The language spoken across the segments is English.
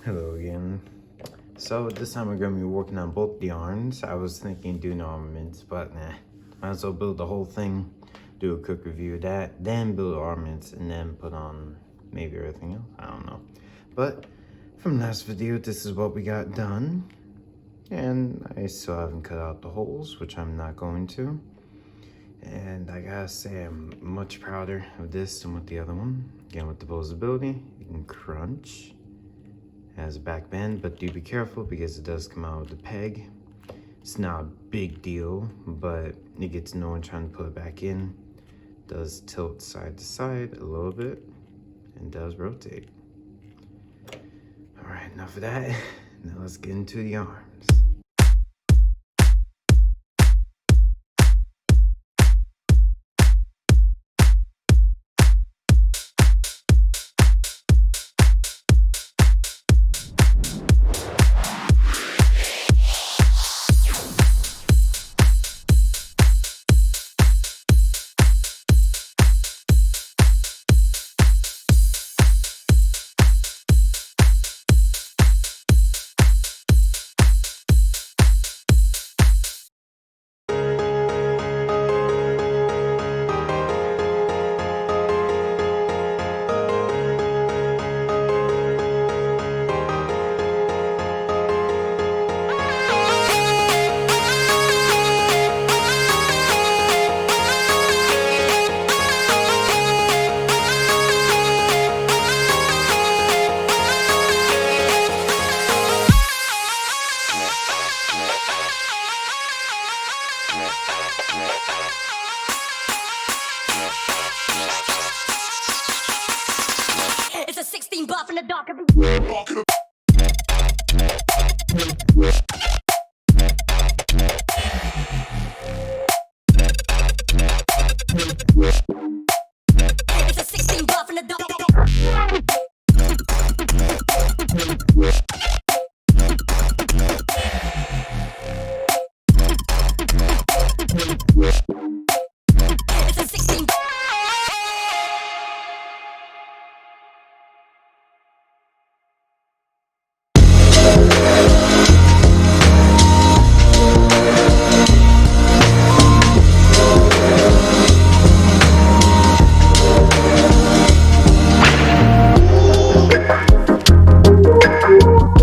Hello again. So this time we're going to be working on both the arms. I was thinking doing armaments, but nah. Might as well build the whole thing, do a quick review of that, then build armaments, and then put on maybe everything else. I don't know. But from last video, this is what we got done. And I still haven't cut out the holes, which I'm not going to. And I gotta say, I'm much prouder of this than with the other one. Again, with the posability, you can crunch. It has a back bend, but do be careful because it does come out with a peg. It's not a big deal, but it gets annoying trying to put it back in. It does tilt side to side a little bit and does rotate. All right, enough of that. Now let's get into the arms. It's a 16 buff in the dark of It's a 16 buff in the dark. It's a 16 We'll be right back.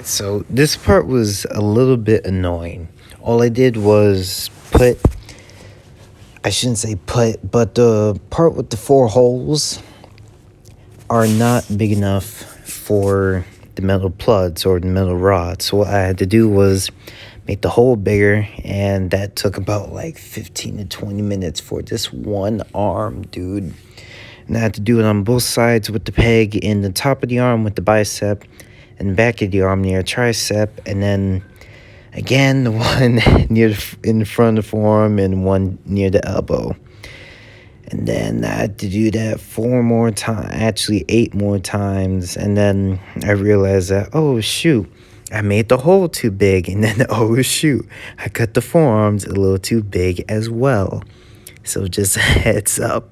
So this part was a little bit annoying. All I did was I shouldn't say but the part with the 4 holes are not big enough for the metal plugs or the metal rods. So what I had to do was make the hole bigger, and that took about like 15 to 20 minutes for this one arm, dude. And I had to do it on both sides with the peg, in the top of the arm with the bicep, and the back of the arm near tricep, and then again the one in front of the forearm and one near the elbow. And then I had to do that 4 more times, actually 8 more times. And then I realized that, oh shoot, I made the hole too big. And then, oh shoot, I cut the forearms a little too big as well. So just a heads up,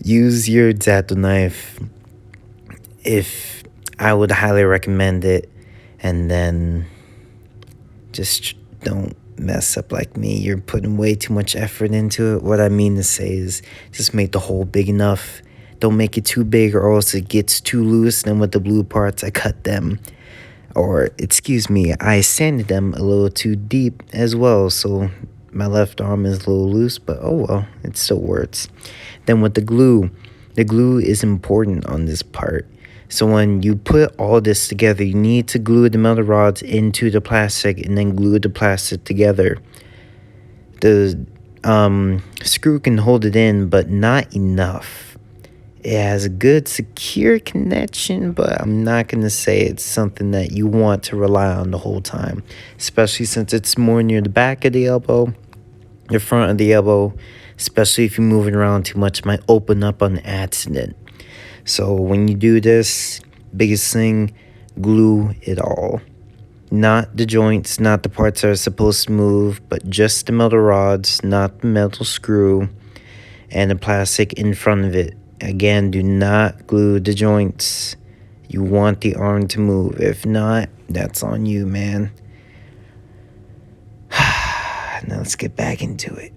use your X-Acto knife. If I would highly recommend it. And then just don't mess up like me. You're putting way too much effort into it. What I mean to say is just make the hole big enough. Don't make it too big or else it gets too loose. Then with the blue parts, I cut them. Or, excuse me, I sanded them a little too deep as well. So my left arm is a little loose, but oh well, it still works. Then with the glue is important on this part. So when you put all this together, you need to glue the metal rods into the plastic and then glue the plastic together. The screw can hold it in, but not enough. It has a good secure connection, but I'm not going to say it's something that you want to rely on the whole time, especially since it's more near the back of the elbow, the front of the elbow, especially if you move it around too much, it might open up on accident. So when you do this, biggest thing, glue it all. Not the joints, not the parts that are supposed to move, but just the metal rods, not the metal screw, and the plastic in front of it. Again, do not glue the joints. You want the arm to move. If not, that's on you, man. Now let's get back into it.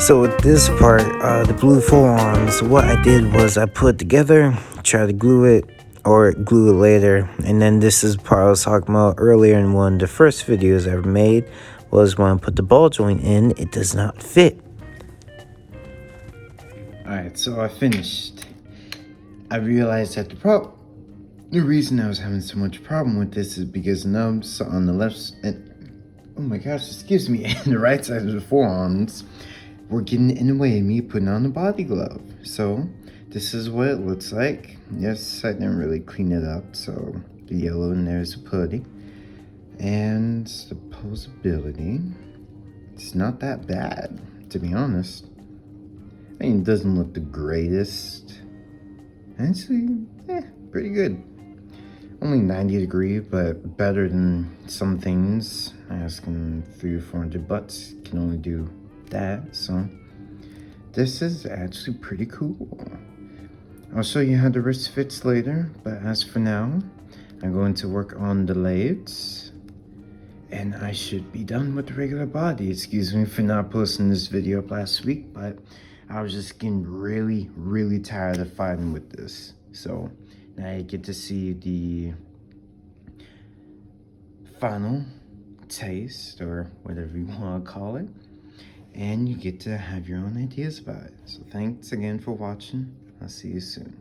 So with this part, the blue forearms, what I did was I put it together, try to glue it, or glue it later. And then this is the part I was talking about earlier in one of the first videos I ever made, was when I put the ball joint in, it does not fit. Alright, so I finished. I realized that the reason I was having so much problem with this is because nubs on the left and oh my gosh, excuse me, and the right side of the forearms were getting in the way of me putting on the body glove. So this is what it looks like. Yes, I didn't really clean it up, so the yellow in there is the putty. And the posability, it's not that bad, to be honest. I mean, it doesn't look the greatest. Actually, pretty good. Only 90 degree, but better than some things. Asking 300 or 400 bucks can only do that, so this is actually pretty cool. I'll show you how the wrist fits later, but as for now, I'm going to work on the legs, and I should be done with the regular body. Excuse me for not posting this video up last week, but I was just getting really tired of fighting with this. So now you get to see the final taste, or whatever you want to call it, and you get to have your own ideas about it. So thanks again for watching. I'll see you soon.